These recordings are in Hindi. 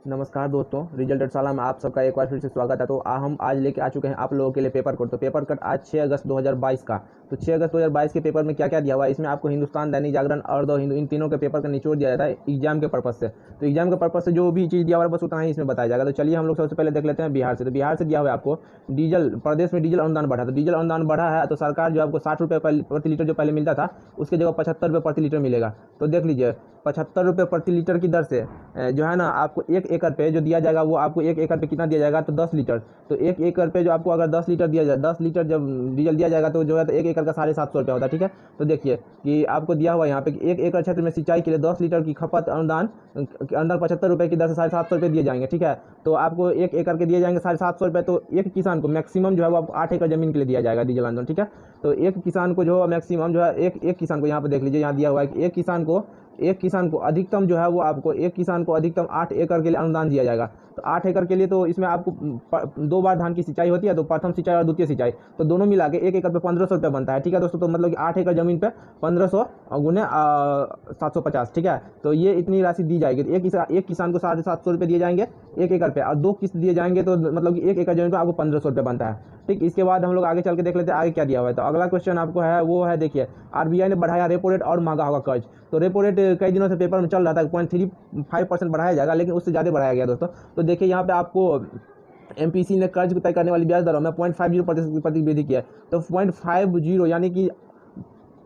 नमस्कार दोस्तों, रिजल्ट पाठशाला में आप सबका एक बार फिर से स्वागत है। तो हम आज लेके आ चुके हैं आप लोगों के लिए पेपर कट। तो पेपर कट आज 6 अगस्त 2022 का। तो 6 अगस्त 2022 के पेपर में क्या क्या दिया हुआ है, इसमें आपको हिंदुस्तान, दैनिक जागरण और द हिंदू, इन तीनों के पेपर का निचोड़ दिया जाता है एग्जाम के पर्पज से। तो एग्जाम के पर्पज से जो भी चीज़ दिया हुआ है बस उतना ही इसमें बताया जाएगा। तो चलिए हम लोग सबसे पहले देख लेते हैं बिहार से। तो बिहार से दिया हुआ है आपको डीजल, प्रदेश में डीजल अनुदान बढ़ा। तो डीजल अनुदान बढ़ा है तो सरकार जो आपको 60 रुपये प्रति लीटर जो पहले मिलता था उसकी जगह 75 रुपये प्रति लीटर मिलेगा। तो देख लीजिए 75 रुपये प्रति लीटर की दर से जो है ना आपको 1 एकड़ पे जो दिया जाएगा वो आपको 1 एकड़ पे कितना दिया जाएगा, तो 10 लीटर। तो 1 एकड़ पे जो आपको अगर 10 लीटर दिया जाए, 10 लीटर जब डीजल दिया जाएगा तो जो है तो 1 एकड़ का 750 रुपया होता है। ठीक है, तो देखिए कि आपको दिया हुआ यहाँ पे कि 1 एकड़ क्षेत्र में सिंचाई के लिए 10 लीटर की खपत अनुदान के अंदर 75 रुपये की दर से 750 रुपये दिए जाएंगे। ठीक है, तो आपको 1 एकड़ के दिए जाएंगे 750 रुपये। तो एक किसान को मैक्सिमम जो है वो आपको 8 एकड़ जमीन के लिए दिया जाएगा डीजल अनुदान। ठीक है, तो एक किसान को जो मैक्सिमम जो है एक किसान को यहाँ पे देख लीजिए, यहाँ दिया हुआ है कि एक किसान को अधिकतम जो है वो आपको एक किसान को अधिकतम 8 एकड़ के लिए अनुदान दिया जाएगा। तो 8 एकड़ के लिए तो इसमें आपको 2 बार धान की सिंचाई होती है, तो प्रथम सिंचाई और द्वितीय सिंचाई, तो दोनों मिला के 1 एकड़ पे 1500 रुपये बनता है। ठीक है दोस्तों, तो मतलब कि 8 एकड़ जमीन पे 1500 गुने 750। ठीक है, तो ये इतनी राशि दी जाएगी। एक किसान को 750 रुपये दिए जाएंगे 1 एकड़ पे, और 2 किस्त दिए जाएंगे तो मतलब कि 1 एकड़ जमीन पे आपको 1500 रुपये बनता है। ठीक, इसके बाद हम लोग आगे चल के देख लेते हैं आगे क्या दिया हुआ है। तो अगला क्वेश्चन आपको है वो है, देखिए आरबीआई ने बढ़ाया रेपो रेट और महंगा होगा कर्ज। तो रेपो रेट कई दिनों से पेपर में चल रहा था 0.35% बढ़ाया जाएगा, लेकिन उससे ज़्यादा बढ़ाया गया दोस्तों। तो देखिए यहाँ पे आपको एमपीसी ने कर्ज तय करने वाली ब्याज दरों में 0.50% वृद्धि किया है। तो 0.50 यानी कि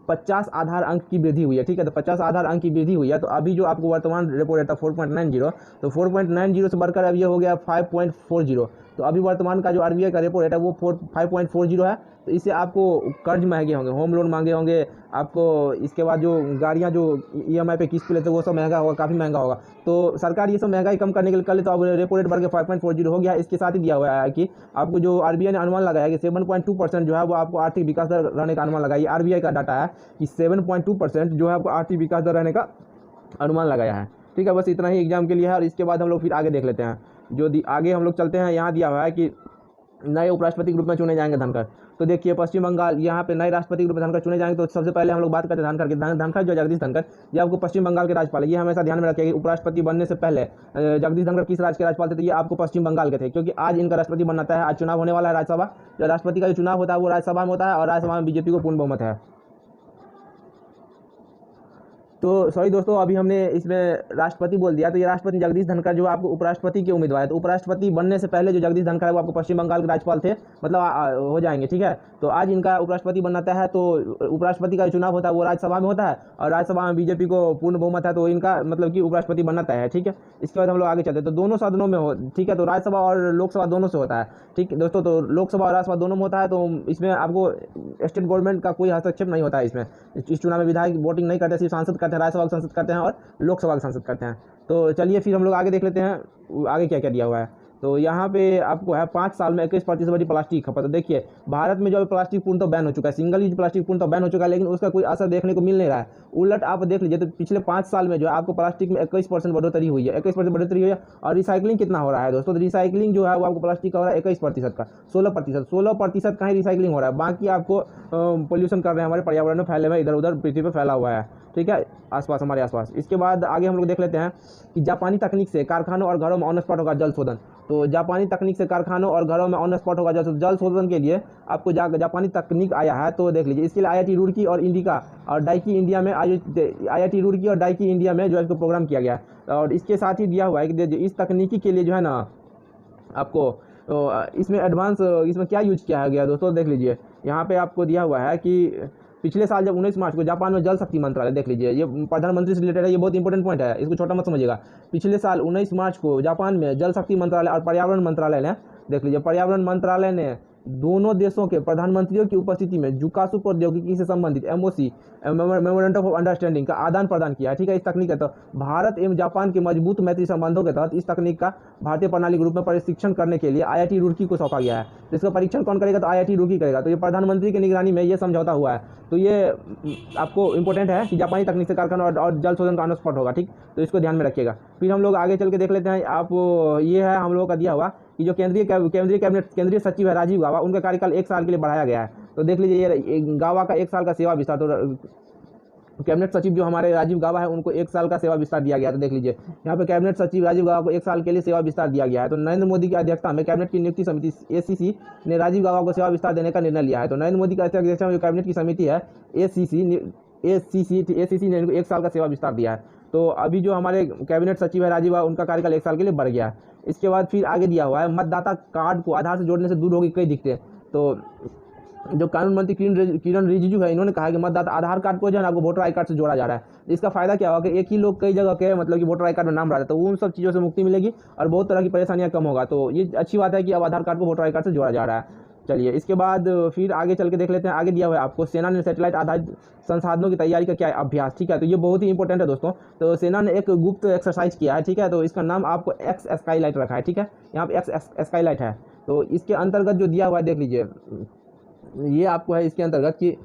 50 आधार अंक की वृद्धि हुई है। ठीक है, तो 50 आधार अंक की वृद्धि हुई है। तो अभी जो आपको वर्तमान रेपो रेट था 4.90, तो 4.90 से बढ़कर अब ये हो गया 5.40। तो अभी वर्तमान का जो आरबीआई का रेपो रेट है वो 5.40 है। तो इससे आपको कर्ज महंगे होंगे, होम लोन महंगे होंगे आपको। इसके बाद जो गाड़ियाँ जो ईएमआई पे किस्त पे लेते हैं वो सब महंगा होगा, काफ़ी महंगा होगा। तो सरकार ये सब महंगाई कम करने के लिए कर ले, तो अब रेपो रेट बढ़ के 5.40 हो गया। इसके साथ ही दिया हुआ है कि आपको जो आरबीआई ने अनुमान लगाया कि 7.2% जो है वो आपको आर्थिक विकास दर रहने का अनुमान लगाया। आरबीआई का डाटा है कि 7.2% जो है आपको आर्थिक विकास दर रहने का अनुमान लगाया है। ठीक है, बस इतना ही एग्जाम के लिए है। और इसके बाद हम लोग फिर आगे देख लेते हैं। जो आगे हम लोग चलते हैं, यहाँ दिया हुआ है कि नए उपराष्ट्रपति के रूप में चुने जाएंगे धनखड़। तो देखिए पश्चिम बंगाल, यहाँ पे नए राष्ट्रपति के रूप में धनखड़ चुने जाएंगे। तो सबसे पहले हम लोग बात करते हैं धनखड़ की। धनखड़ जो जगदीश धनखड़, ये आपको पश्चिम बंगाल के राज्यपाल है। ये हमेशा ध्यान में रखिए कि उपराष्ट्रपति बनने से पहले जगदीश धनखड़ किस राज्य के राज्यपाल थे, तो ये आपको पश्चिम बंगाल के थे। क्योंकि आज इनका राष्ट्रपति बनना है, आज चुनाव होने वाला है राज्यसभा। जो राष्ट्रपति का जो चुनाव होता है वो राज्यसभा में होता है, और राज्यसभा में बीजेपी को पूर्ण बहुमत है। तो सॉरी दोस्तों, अभी हमने इसमें राष्ट्रपति बोल दिया। तो ये राष्ट्रपति जगदीश धनखड़ जो आपको उपराष्ट्रपति के उम्मीदवार है। तो उपराष्ट्रपति बनने से पहले जो जगदीश धनखड़ है वो आपको पश्चिम बंगाल के राज्यपाल थे, मतलब हो जाएंगे। ठीक है, तो आज इनका उपराष्ट्रपति बनना तय है। तो उपराष्ट्रपति का जो चुनाव होता है वो राज्यसभा में होता है, और राज्यसभा में बीजेपी को पूर्ण बहुमत है, तो इनका मतलब कि उपराष्ट्रपति बनना तय है। ठीक है, इसके बाद हम लोग आगे चलते हैं। तो दोनों सदनों में हो, ठीक है, तो राज्यसभा और लोकसभा दोनों से होता है। ठीक है दोस्तों, तो लोकसभा और राज्यसभा दोनों में होता है। तो इसमें आपको स्टेट गवर्नमेंट का कोई हस्तक्षेप नहीं होता है। इसमें इस चुनाव में विधायक वोटिंग नहीं करते, सिर्फ सांसद करते हैं, राज्यसभा के सांसद करते हैं और लोकसभा के सांसद करते हैं। तो चलिए फिर हम लोग आगे देख लेते हैं आगे क्या क्या दिया हुआ है। तो यहाँ पे आपको है 5 साल में 21% बड़ी प्लास्टिक खपत। तो देखिए भारत में जो प्लास्टिक पूर्ण तो बैन हो चुका है, सिंगल यूज प्लास्टिक पूर्ण तो बैन हो चुका है, लेकिन उसका कोई असर देखने को मिल नहीं रहा है। उलट आप देख लीजिए तो पिछले 5 साल में जो है आपको प्लास्टिक में 21% बढ़ोतरी हुई है, 21% बढ़ोतरी हुई है। और रिसाइकलिंग कितना हो रहा है दोस्तों, तो रिसाइकलिंग जो है वो आपको प्लास्टिक का हो रहा है 21% का, 16% का ही रिसाइकलिंग हो रहा है। बाकी आपको पोल्यूशन कर रहे हैं, हमारे पर्यावरण में फैले हुए, इधर उधर पृथ्वी पर फैला हुआ है। ठीक है, आसपास, हमारे आसपास। इसके बाद आगे हम लोग देख लेते हैं कि जापानी तकनीक से कारखानों और घरों में ऑन स्पॉट होगा जल शोधन। तो जापानी तकनीक से कारखानों और घरों में ऑन स्पॉट होगा जल शोधन के लिए आपको जापानी तकनीक आया है। तो देख लीजिए इसके लिए आईआईटी रुड़की और इंडिका और डाइकी इंडिया में आईआईटी रुड़की और डाइकी इंडिया में जो है इसको प्रोग्राम किया गया। और इसके साथ ही दिया हुआ है कि इस तकनीकी के लिए जो है ना आपको इसमें एडवांस, इसमें क्या यूज किया गया दोस्तों, देख लीजिए यहाँ पे आपको दिया हुआ है कि पिछले साल जब 19 मार्च को जापान में जल शक्ति मंत्रालय, देख लीजिए ये प्रधानमंत्री से रिलेटेड है, ये बहुत इंपॉर्टेंट पॉइंट है, इसको छोटा मत समझिएगा। पिछले साल 19 मार्च को जापान में जल शक्ति मंत्रालय और पर्यावरण मंत्रालय ने, देख लीजिए पर्यावरण मंत्रालय ने दोनों देशों के प्रधानमंत्रियों की उपस्थिति में जुकासु प्रौद्योगिकी से संबंधित एमओसी, मेमोरेंडम ऑफ अंडरस्टैंडिंग का आदान प्रदान किया है। ठीक है, इस तकनीक का तो भारत एवं जापान के मजबूत मैत्री संबंधों के तहत इस तकनीक का भारतीय प्रणाली के रूप में परीक्षण करने के लिए आईआईटी रुड़की को सौंपा गया है। तो इसका परीक्षण कौन करेगा, तो आईआईटी रुड़की करेगा। तो ये प्रधानमंत्री की निगरानी में ये समझौता हुआ है। तो ये आपको इंपॉर्टेंट है कि जापानी तकनीक से कारखाना और जल शोधन का ऑन स्पॉट होगा। ठीक, तो इसको ध्यान में रखिएगा। फिर हम लोग आगे चल के देख लेते हैं। आप ये है हम लोगों का दिया हुआ कि जो केंद्रीय सचिव है राजीव गाबा, उनका कार्यकाल 1 साल के लिए बढ़ाया गया है। तो देख लीजिए ये गाबा का 1 साल का सेवा विस्तार। तो कैबिनेट सचिव जो हमारे राजीव गाबा है उनको 1 साल का सेवा विस्तार दिया गया। तो देख लीजिए यहाँ पे कैबिनेट सचिव राजीव गाबा को 1 साल के लिए सेवा विस्तार दिया गया है। तो नरेंद्र मोदी की अध्यक्षता में कैबिनेट की नियुक्ति समिति ACC ने राजीव गाबा को सेवा विस्तार देने का निर्णय लिया है। तो नरेंद्र मोदी की अध्यक्षता में जो कैबिनेट की समिति है ACC ने इनको 1 साल का सेवा विस्तार दिया है। तो अभी जो हमारे कैबिनेट सचिव है राजीव गाबा उनका कार्यकाल 1 साल के लिए बढ़ गया है। इसके बाद फिर आगे दिया हुआ है मतदाता कार्ड को आधार से जोड़ने से दूर होगी कई दिक्कतें। तो जो कानून मंत्री किरण रिजिजू है इन्होंने कहा कि मतदाता आधार कार्ड को जो है ना आपको वोटर आई कार्ड से जोड़ा जा रहा है। इसका फायदा क्या होगा कि एक ही लोग कई जगह के मतलब कि वोटर आई कार्ड में नाम रहा है, तो उन सब चीज़ों से मुक्ति मिलेगी और बहुत तरह की परेशानियां कम होगा। तो ये अच्छी बात है कि अब आधार कार्ड को वोटर आई कार्ड से जोड़ा जा रहा है। चलिए इसके बाद फिर आगे चल के देख लेते हैं। आगे दिया हुआ है आपको सेना ने सैटेलाइट आधारित संसाधनों की तैयारी का क्या अभ्यास, ठीक है। तो ये बहुत ही इंपॉर्टेंट है दोस्तों। तो सेना ने एक गुप्त एक्सरसाइज किया है, ठीक है। तो इसका नाम आपको एक्स स्काईलाइट रखा है, ठीक है। यहाँ पे एक्स स्काईलाइट है। तो इसके अंतर्गत जो दिया हुआ है देख लीजिए, ये आपको है इसके अंतर्गत कि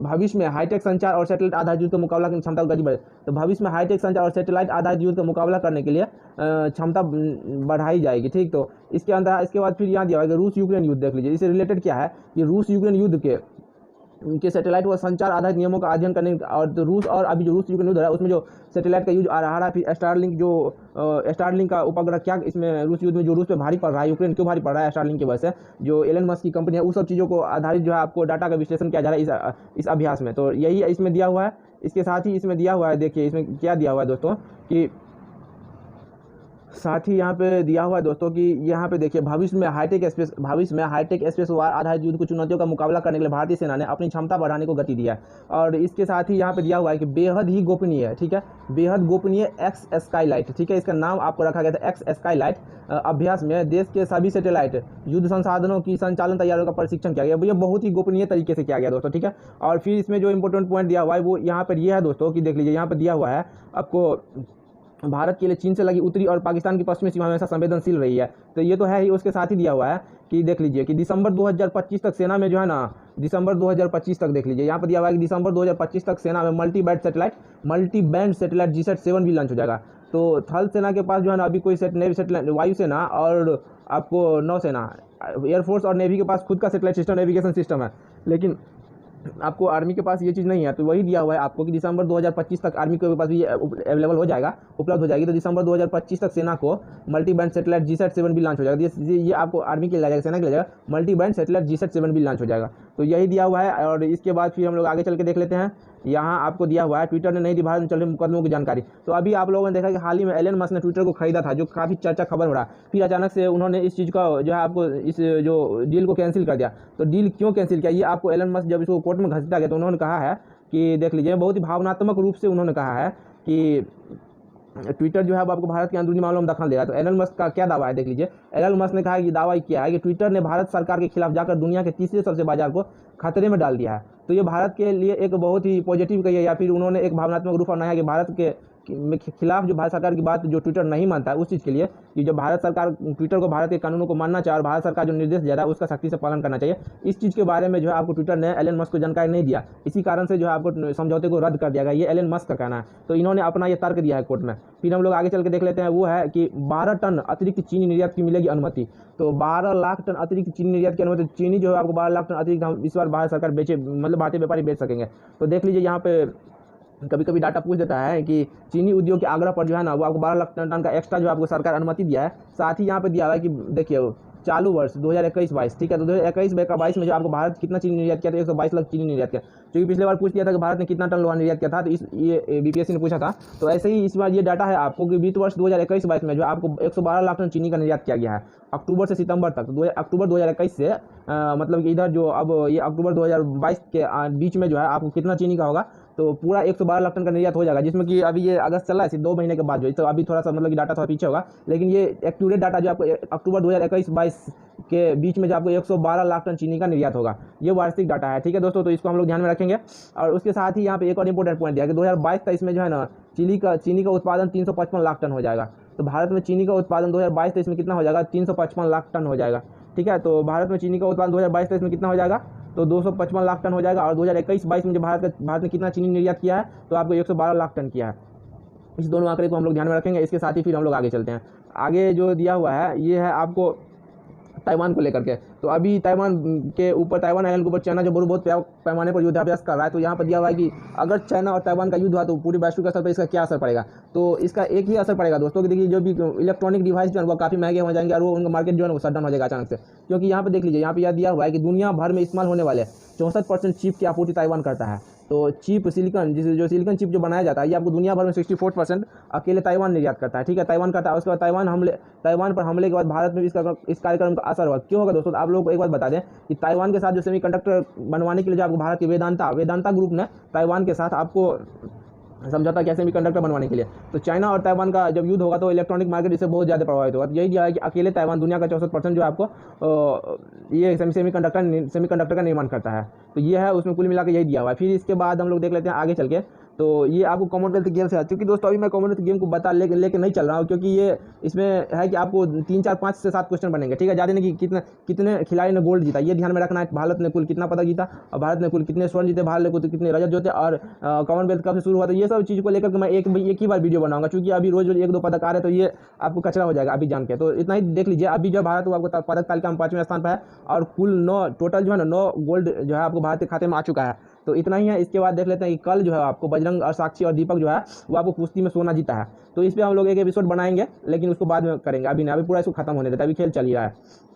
भविष्य में हाईटेक संचार और सैटेलाइट आधारित युद्ध का मुकाबला करने की क्षमता गति बढ़े। तो भविष्य में हाईटेक संचार और सैटेलाइट आधारित युद्ध का मुकाबला करने के लिए क्षमता बढ़ाई जाएगी, ठीक। तो इसके अंदर इसके बाद फिर यहाँ दिया हुआ है कि रूस यूक्रेन युद्ध देख लीजिए। इससे रिलेटेड क्या है कि रूस यूक्रेन युद्ध के सैटेलाइट व संचार आधारित नियमों का अध्ययन करने और तो रूस और अभी जो रूस यूक्रेन युद्ध है उसमें जो सैटेलाइट का यूज आ रहा है, फिर स्टारलिंक का उपग्रह क्या इसमें रूस युद्ध में जो रूस पे भारी पड़ रहा है, यूक्रेन क्यों भारी पड़ रहा है स्टारलिंक की वजह से, जो एलन मस्क की कंपनी है, उस सब चीज़ों को आधारित जो है आपको डाटा का विश्लेषण किया जा रहा है इस अभ्यास में। तो यही इसमें दिया हुआ है। इसके साथ ही इसमें दिया हुआ है, देखिए इसमें क्या दिया हुआ है दोस्तों कि साथ ही यहाँ पे दिया हुआ है दोस्तों कि यहाँ पे देखिए भविष्य में हाईटेक स्पेस वार आधारित युद्ध की चुनौतियों का मुकाबला करने के लिए भारतीय सेना ने अपनी क्षमता बढ़ाने को गति दिया है। और इसके साथ ही यहाँ पे दिया हुआ है कि बेहद ही गोपनीय है, ठीक है, बेहद गोपनीय एक्स स्काईलाइट, ठीक है। इसका नाम आपको रखा गया था एक्स स्काईलाइट अभ्यास में देश के सभी सैटेलाइट युद्ध संसाधनों की संचालन तैयारियों का परीक्षण किया गया। ये बहुत ही गोपनीय तरीके से किया गया दोस्तों, ठीक है। और फिर इसमें जो इंपॉर्टेंट पॉइंट दिया हुआ है वो यहाँ पर यह है दोस्तों कि देख लीजिए यहाँ पर दिया हुआ है आपको भारत के लिए चीन से लगी उत्तरी और पाकिस्तान की पश्चिमी सीमा हमेशा संवेदनशील रही है। तो ये तो है ही, उसके साथ ही दिया हुआ है कि देख लीजिए कि दिसंबर 2025 तक सेना में जो है ना, दिसंबर 2025 तक देख लीजिए यहाँ पर दिया हुआ है कि दिसंबर 2025 तक सेना में मल्टी बैंड सैटेलाइट GSAT-7 भी लॉन्च हो जाएगा। तो थल सेना के पास जो है ना अभी कोई सैटेलाइट, वायुसेना और आपको नौसेना, एयरफोर्स और नेवी के पास खुद का सैटेलाइट सिस्टम, नेविगेशन सिस्टम है, लेकिन आपको आर्मी के पास ये चीज़ नहीं है। तो वही दिया हुआ है आपको कि दिसंबर 2025 तक आर्मी के पास भी अवेलेबल हो जाएगा, उपलब्ध हो जाएगी। तो दिसंबर 2025 तक सेना को मल्टी बैंड सैटेलाइट GSAT-7 भी लॉन्च हो जाएगा। ये आपको आर्मी के लिए जाएगा, सेना के लिए जाएगा, मल्टी बैंड सैटेलाइट GSAT-7 भी लॉन्च हो जाएगा। तो यही दिया हुआ है। और इसके बाद फिर हम लोग आगे चल के देख लेते हैं। यहाँ आपको दिया हुआ है ट्विटर ने नई दी भारत में चल रहे मुकदमों की जानकारी। तो अभी आप लोगों ने देखा कि हाल ही में एलन मस्क ने ट्विटर को खरीदा था, जो काफ़ी चर्चा खबर हो रहा। फिर अचानक से उन्होंने इस चीज़ का जो है आपको इस जो डील को कैंसिल कर दिया। तो डील क्यों कैंसिल किया, ये आपको एलन मस्क जब इसको कोर्ट में घसीटा गया तो उन्होंने कहा है कि देख लीजिए बहुत ही भावनात्मक रूप से उन्होंने कहा है कि ट्विटर जो है अब आपको भारत के अंदरूनी मामलों में दखल दे रहा है। तो एलन मस्क का क्या दावा है, देख लीजिए। एलन मस्क ने कहा कि दावा किया है कि ट्विटर ने भारत सरकार के खिलाफ जाकर दुनिया के तीसरे सबसे बाजार को खतरे में डाल दिया है। तो ये भारत के लिए एक बहुत ही पॉजिटिव कही है, या फिर उन्होंने एक भावनात्मक रूप अपनाया कि भारत के खिलाफ जो भारत सरकार की बात जो ट्विटर नहीं मानता है उस चीज़ के लिए कि जो भारत सरकार ट्विटर को भारत के कानूनों को मानना चाहिए और भारत सरकार जो निर्देश दे रहा है उसका सख्ती से पालन करना चाहिए। इस चीज़ के बारे में जो है आपको ट्विटर ने एलन मस्क को जानकारी नहीं दिया, इसी कारण से जो है आपको समझौते को रद्द कर दिया गया। ये एलन मस्क का कहना है। तो इन्होंने अपना ये तर्क दिया है कोर्ट में। फिर हम लोग आगे चल के देख लेते हैं, वो है कि 12 टन अतिरिक्त चीनी निर्यात की मिलेगी अनुमति। तो 12 लाख टन अतिरिक्त चीनी निर्यात की अनुमति। चीनी जो है आपको 12 लाख टन अतिरिक्त इस बार भारत सरकार बेचे, मतलब भारतीय व्यापारी बेच सकेंगे। तो देख लीजिए यहाँ पे कभी कभी डाटा पूछ देता है कि चीनी उद्योग के आग्रह पर जो है ना वो आपको 12 लाख टन का एक्स्ट्रा जो आपको सरकार अनुमति दिया है। साथ ही यहाँ पे दिया हुआ है कि देखिए चालू वर्ष 2021-22, ठीक है। तो 2021-22 में जो आपको भारत कितना चीनी निर्यात किया था, 122 लाख चीनी निर्यात किया। क्योंकि पिछले बार पूछ लिया था कि भारत ने कितना टन लोहा निर्यात किया था, तो ये BPSC ने पूछा था। तो ऐसे ही इस बार ये डाटा है आपको कि वित्त वर्ष 2021-22 में जो आपको 112 लाख टन चीनी का निर्यात किया गया है अक्टूबर से सितंबर तक। अक्टूबर 2021 से मतलब कि इधर जो अब ये अक्टूबर 2022 के बीच में जो है आपको कितना चीनी का होगा, तो पूरा 112 लाख टन का निर्यात हो जाएगा, जिसमें कि अभी ये अगस्त चल रहा है, सिर्फ 2 महीने के बाद जो, तो अभी थोड़ा सा मतलब कि डाटा थोड़ा पीछे होगा, लेकिन ये एक्यूरेट डाटा जो आपको अक्टूबर 2021-22 के बीच में जो आपको 112 लाख टन चीनी का निर्यात होगा, ये वार्षिक डाटा है, ठीक है दोस्तों। तो इसको हम लोग ध्यान में रखेंगे। और उसके साथ ही यहाँ पे एक और इंपॉर्टेंट पॉइंट दिया कि 2022-23 में जो है ना चीनी का उत्पादन 355 लाख टन हो जाएगा। तो भारत में चीनी का उत्पादन 2022-23 में कितना हो जाएगा, 355 लाख टन हो जाएगा, ठीक है। तो भारत में चीनी का उत्पादन 2022-23 में कितना हो जाएगा, तो 255 लाख टन हो जाएगा। और 2021-22 में जो भारत ने कितना चीनी निर्यात किया है, तो आपको 112 लाख टन किया है। इस दोनों आंकड़े को हम लोग ध्यान में रखेंगे। इसके साथ ही फिर हम लोग आगे चलते हैं। आगे जो दिया हुआ है ये है आपको ताइवान को लेकर के। तो अभी ताइवान के ऊपर, ताइवान आइलैंड के ऊपर चाइना जो बहुत पैमाने पर युद्धाभ्यास कर रहा है। तो यहाँ पर दिया हुआ है कि अगर चाइना और ताइवान का युद्ध हुआ तो पूरी वैश्विक स्तर पर इसका क्या असर पड़ेगा। तो इसका एक ही असर पड़ेगा दोस्तों कि देखिए जो भी इलेक्ट्रॉनिक डिवाइस जो है वो काफ़ी महंगे हो जाएंगे और वो उनका मार्केट जो है वो शट डाउन हो जाएगा अचानक से। क्योंकि यहाँ पर देख लीजिए, यहाँ पर यह दिया हुआ है कि दुनिया भर में इस्तेमाल होने वाले 64% चिप की आपूर्ति ताइवान करता है। तो चिप सिलिकॉन, जो सिलिकॉन चिप जो बनाया जाता है, ये आपको दुनिया भर में 64% अकेले ताइवान निर्यात करता है। ठीक है, ताइवान करता है। उसके बाद ताइवान पर हमले के बाद भारत में भी इस कार्यक्रम का असर हुआ। क्यों होगा दोस्तों? आप लोगों को एक बात बता दें कि ताइवान के साथ जो सेमीकंडक्टर बनवाने के लिए जो आपको भारत के वेदांता ग्रुप ने ताइवान के साथ आपको समझौता किया सेमीकंडक्टर बनवाने के लिए। तो चाइना और ताइवान का जब युद्ध होगा तो इलेक्ट्रॉनिक मार्केट इससे बहुत ज़्यादा प्रभावित होगा। तो यही दिया है कि अकेले ताइवान दुनिया का 64% जो आपको ये सेमीकंडक्टर का निर्माण करता है। तो ये है, उसमें कुल मिला के यही दिया हुआ है। फिर इसके बाद हम लोग देख लेते हैं आगे चल के। तो ये आपको कॉमनवेल्थ गेम से है, क्योंकि दोस्तों अभी मैं कॉमनवेल्थ गेम को लेके नहीं चल रहा हूँ, क्योंकि ये इसमें है कि आपको 3, 4, 5 से 7 क्वेश्चन बनेंगे। ठीक है, ज़्यादा नहीं कि कितने खिलाड़ी ने गोल्ड जीता, ये ध्यान में रखना है। भारत ने कुल कितना पदक जीता और भारत ने कुल कितने स्वर्ण जीते, भारत ने कुल कितने रजत जीते और कॉमनवेल्थ कब से शुरू हुआ। तो ये सब चीज़ को लेकर के मैं एक ही बार वीडियो बनाऊंगा, क्योंकि अभी रोज 1-2 पदक आ रहे हैं तो ये आपको कचरा हो जाएगा अभी जान के। तो इतना ही देख लीजिए, अभी जो भारत वो आपको पदक तालिका में 5वें स्थान पर है और कुल 9 टोटल जो है ना 9 गोल्ड जो है आपको भारत के खाते में आ चुका है। तो इतना ही है। इसके बाद देख लेते हैं कि कल जो है आपको बजरंग और साक्षी और दीपक जो है वो आपको कुश्ती में सोना जीता है। तो इस पर हम लोग एक एपिसोड बनाएंगे, लेकिन उसको बाद में करेंगे, अभी नहीं, अभी पूरा इसको खत्म होने देता है, अभी खेल चल ही रहा है।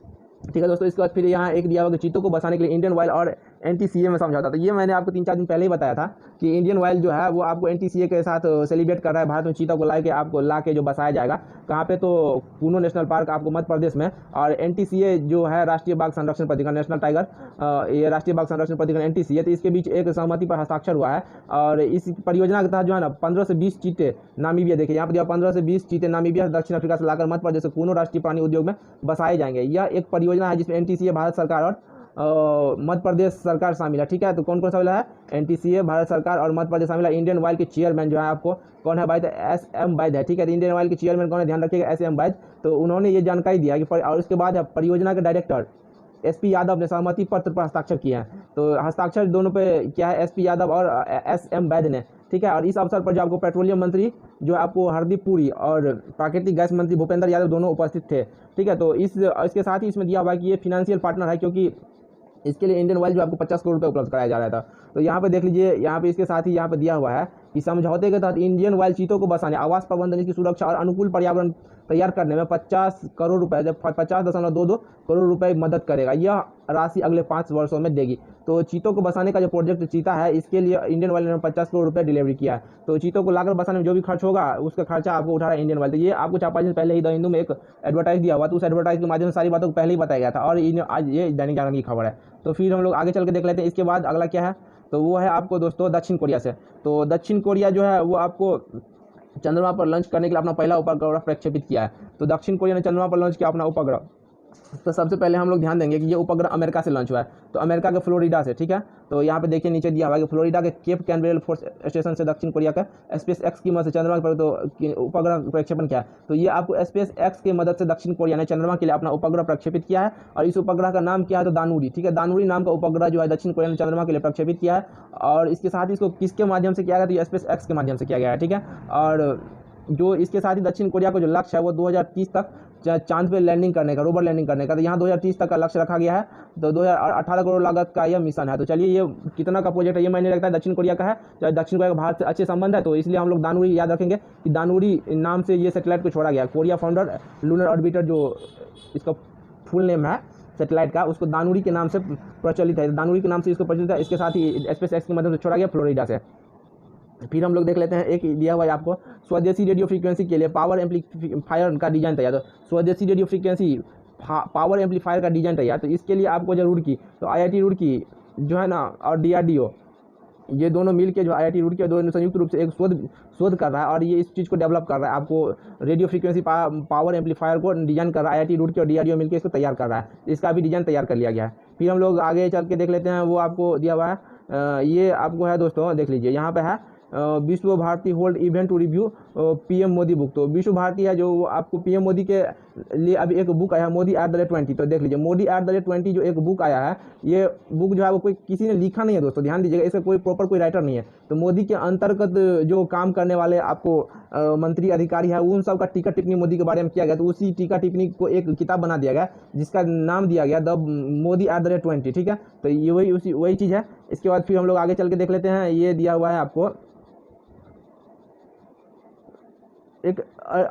ठीक है दोस्तों, इसके बाद फिर यहाँ एक दिया हुआ कि चीतों को बचाने के लिए इंडियन ऑयल और NTCA में समझौता। तो ये मैंने आपको 3-4 दिन पहले ही बताया था कि इंडियन ऑयल जो है वो आपको NTCA के साथ सेलिब्रेट कर रहा है। भारत में चीता को ला के जो बसाया जाएगा कहाँ पे, तो कूनो नेशनल पार्क आपको मध्य प्रदेश में। और NTCA जो है राष्ट्रीय बाघ संरक्षण प्राधिकरण, नेशनल टाइगर, ये राष्ट्रीय बाघ संरक्षण प्राधिकरण NTCA। तो इसके बीच एक सहमति पर हस्ताक्षर हुआ है और इस परियोजना के तहत जो है ना 15 से 20 चीते नामीबिया, देखिए यहाँ पर 15 से 20 चीते नामीबिया दक्षिण अफ्रीका से लाकर मध्य प्रदेश से कूनो राष्ट्रीय प्राणी उद्योग में बसाए जाएंगे। यह एक परियोजना है जिसमें NTCA भारत सरकार और मध्य प्रदेश सरकार शामिल है। ठीक है, तो कौन कौन शामिल है? NTCA भारत सरकार और मध्य प्रदेश शामिल है। इंडियन ऑयल के चेयरमैन जो है आपको कौन है? वैद, SM वैद है। ठीक है, तो इंडियन ऑयल के चेयरमैन कौन है? ध्यान रखिएगा, SM वैद। तो उन्होंने ये जानकारी दिया कि और उसके बाद परियोजना के डायरेक्टर SP यादव ने सहमति पत्र पर हस्ताक्षर किए हैं। तो हस्ताक्षर दोनों पे क्या है? SP यादव और SM वैद ने। ठीक है, और इस अवसर पर जो आपको पेट्रोलियम मंत्री जो आपको हरदीप पुरी और प्राकृतिक गैस मंत्री भूपेंद्र यादव दोनों उपस्थित थे। ठीक है, तो इसके साथ ही इसमें दिया हुआ है कि ये फाइनेंशियल पार्टनर है, क्योंकि इसके लिए इंडियन ऑयल जो आपको 50 करोड़ रुपए उपलब्ध कराया जा रहा था। तो यहाँ पे देख लीजिए, यहाँ पे इसके साथ ही यहाँ पे दिया हुआ है कि समझौते के तहत इंडियन ऑयल चीतों को बसाने, आवास प्रबंधन, इसकी सुरक्षा और अनुकूल पर्यावरण तैयार करने में 50 करोड़ रुपए, जब 50.22 करोड़ रुपए मदद करेगा। यह राशि अगले 5 वर्षों में देगी। तो चीतों को बसाने का जो प्रोजेक्ट चीता है, इसके लिए इंडियन ऑयल ने 50 करोड़ रुपए डिलीवरी किया है। तो चीतों को लाकर बसाने में जो भी खर्च होगा उसका खर्चा आपको उठा रहा है इंडियन ऑयल। तो ये आपको 4-5 दिन पहले ही द हिंदू में एक एडवर्टाइज दिया हुआ, तो उस एडवर्टाइज के माध्यम से सारी बातों को पहले ही बताया गया था और आज ये दैनिक जागरण की खबर है। तो फिर हम लोग आगे चल के देख लेते हैं इसके बाद अगला क्या है। तो वो है आपको दोस्तों दक्षिण कोरिया से। तो दक्षिण कोरिया जो है वो आपको चंद्रमा पर लॉन्च करने के लिए अपना पहला उपग्रह प्रक्षेपित किया है। तो दक्षिण कोरिया ने चंद्रमा पर लॉन्च किया अपना उपग्रह। तो सबसे पहले हम लोग ध्यान देंगे कि ये उपग्रह अमेरिका से लॉन्च हुआ है। तो अमेरिका के फ्लोरिडा से। ठीक है, तो यहाँ पे देखिए नीचे दिया हुआ है कि फ्लोरिडा के केप कैनबेरल फोर्स स्टेशन से दक्षिण कोरिया का SpaceX की मदद से चंद्रमा पर तो उपग्रह प्रक्षेपण किया है। तो ये आपको SpaceX की मदद से दक्षिण कोरिया ने चंद्रमा के लिए अपना उपग्रह प्रक्षेपित किया है और इस उपग्रह का नाम क्या है? तो दानुरी। ठीक है, दानुरी नाम का उपग्रह जो है दक्षिण कोरिया ने चंद्रमा के लिए प्रक्षेपित किया है और इसके साथ ही इसको किसके माध्यम से किया गया? तो ये SpaceX के माध्यम से किया गया है। ठीक है, और जो इसके साथ ही दक्षिण कोरिया को जो लक्ष्य है वो 2030 तक चांद पे लैंडिंग करने का, रोवर लैंडिंग करने का। तो यहाँ 2030 तक का लक्ष्य रखा गया है। तो 2018 करोड़ लागत का यह मिशन है। तो चलिए, ये कितना का प्रोजेक्ट है ये मैंने लगता है दक्षिण कोरिया का है। चाहे दक्षिण कोरिया का भारत से अच्छे संबंध है, तो इसलिए हम लोग दानुरी याद रखेंगे कि दानुरी नाम से ये सैटेलाइट को छोड़ा गया। कोरिया फाउंडर लूनर ऑर्बिटर जो इसका फुल नेम है सैटेलाइट का, उसको दानुरी के नाम से प्रचलित है। दानुरी के नाम से इसको प्रचलित है। इसके साथ ही SpaceX की मदद से छोड़ा गया फ्लोरिडा से। फिर हम लोग देख लेते हैं एक दिया हुआ है आपको स्वदेशी रेडियो फ्रीक्वेंसी के लिए पावर एम्पलीफायर का डिजाइन तैयार। तो स्वदेशी रेडियो फ्रीक्वेंसी पावर एम्पलीफायर का डिजाइन तैयार। तो इसके लिए आपको जो रुड़की, तो IIT रुड़की जो है ना और DRDO, ये दोनों मिल के जो IIT रुड़की और दोनों संयुक्त रूप से एक शोध कर रहा है और ये इस चीज़ को डेवलप कर रहा है। आपको रेडियो फ्रीक्वेंसी पावर एम्पलीफायर को डिजाइन कर रहा है IIT रुड़की और DRDO मिलकर इसको तैयार कर रहा है। इसका भी डिजाइन तैयार कर लिया गया है। फिर हम लोग आगे चल के देख लेते हैं, वो आपको दिया हुआ है, ये आपको है दोस्तों, देख लीजिए यहाँ पे है Vishwa Bharati hold event to review PM Modi book. तो विश्व भारती है जो आपको पीएम मोदी के लिए अभी एक बुक आया है मोदी @20। तो देख लीजिए मोदी @20 जो एक बुक आया है, ये बुक जो है वो कोई किसी ने लिखा नहीं है दोस्तों, ध्यान दीजिएगा, इसका कोई प्रॉपर कोई राइटर नहीं है। तो मोदी के अंतर्गत जो काम करने वाले आपको मंत्री अधिकारी है उन सब का टीका टिप्पणी मोदी के बारे में किया गया। तो उसी टीका टिप्पणी को एक किताब बना दिया गया जिसका नाम दिया गया द मोदी @20। ठीक है, तो ये वही चीज़ है। इसके बाद फिर हम लोग आगे चल के देख लेते हैं, ये दिया हुआ है आपको एक,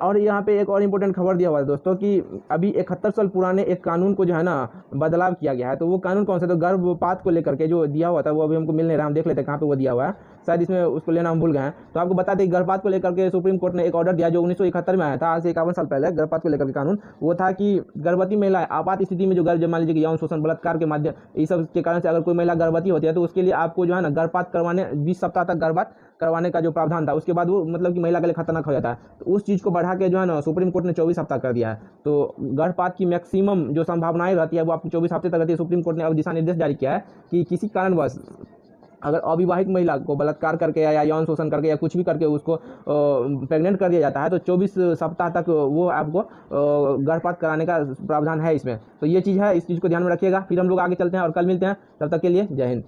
और यहाँ पे एक और इम्पोर्टेंट खबर दिया हुआ है दोस्तों कि अभी 71 साल पुराने एक कानून को जो है ना बदलाव किया गया है। तो वो कानून कौन सा? तो गर्भपात को लेकर के जो दिया हुआ था वो अभी हमको मिल नहीं रहा, हम देख लेते हैं कहाँ पे वो दिया हुआ है, शायद इसमें उसको लेना हम भूल गए हैं। तो आपको बता दें गर्भपात को लेकर के सुप्रीम कोर्ट ने एक ऑर्डर दिया जो 1971 में आया था, आज से 51 साल पहले। गर्भपात को लेकर के कानून वो था कि गर्भवती महिला आपात स्थिति में जो गर्भ मान लीजिए यौन शोषण बलात्कार के माध्यम इस सब के कारण से अगर कोई महिला गर्भवती होती है तो उसके लिए आपको जो है ना गर्भपात करवाने 20 सप्ताह तक गर्भपात करवाने का जो प्रावधान था, उसके बाद वो मतलब कि महिला के लिए खतरनाक हो जाता है। तो उस चीज़ को बढ़ा के जो है ना सुप्रीम कोर्ट ने 24 हफ्ता कर दिया है। तो गर्भपात की मैक्सिमम जो संभावनाएं रहती है वो आपको 24 हफ्ते तक रहती है। सुप्रीम कोर्ट ने अब दिशा निर्देश जारी किया है कि किसी कारणवश अगर अविवाहित महिला को बलात्कार करके या यौन शोषण करके या कुछ भी करके उसको प्रेग्नेंट कर दिया जाता है तो 24 सप्ताह तक वो आपको गर्भपात कराने का प्रावधान है इसमें। तो ये चीज़ है, इस चीज़ को ध्यान में रखिएगा। फिर हम लोग आगे चलते हैं और कल मिलते हैं, तब तक के लिए जय हिंद।